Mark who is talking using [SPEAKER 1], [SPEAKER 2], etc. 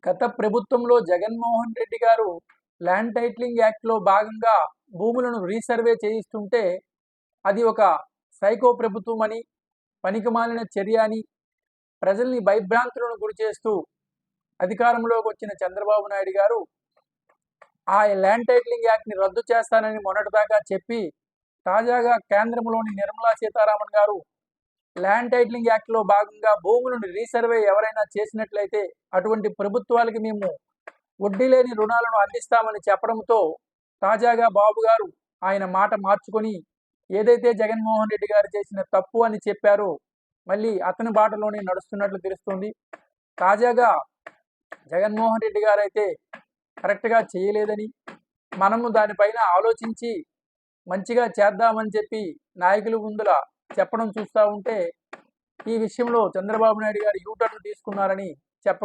[SPEAKER 1] గత ప్రభుత్వంలో జగన్మోహన్ రెడ్డి గారు ల్యాండ్ టైటిలింగ్ యాక్ట్లో భాగంగా భూములను రీసర్వే చేయిస్తుంటే అది ఒక సైకో ప్రభుత్వం అని, పనికిమాలిన చర్య అని ప్రజల్ని భయభ్రాంతులను గురిచేస్తూ అధికారంలోకి వచ్చిన చంద్రబాబు నాయుడు గారు ఆ ల్యాండ్ టైటిలింగ్ యాక్ట్ని రద్దు చేస్తానని మొన్నటిదాకా చెప్పి తాజాగా కేంద్రంలోని నిర్మలా సీతారామన్ గారు ల్యాండ్ టైటిలింగ్ యాక్ట్లో భాగంగా భూములను రీసర్వే ఎవరైనా చేసినట్లయితే అటువంటి ప్రభుత్వాలకి మేము వడ్డీ లేని రుణాలను అందిస్తామని చెప్పడంతో తాజాగా బాబు గారు ఆయన మాట మార్చుకొని ఏదైతే జగన్మోహన్ రెడ్డి గారు చేసిన తప్పు అని చెప్పారో మళ్ళీ అతని బాటలోనే నడుస్తున్నట్లు తెలుస్తుంది. తాజాగా జగన్మోహన్ రెడ్డి గారు అయితే కరెక్ట్గా చేయలేదని, మనము దానిపైన ఆలోచించి మంచిగా చేద్దామని చెప్పి నాయకుల ముందుల చెప్పడం చూస్తూ ఉంటే ఈ విషయంలో చంద్రబాబు నాయుడు గారు యూటర్న్ తీసుకున్నారని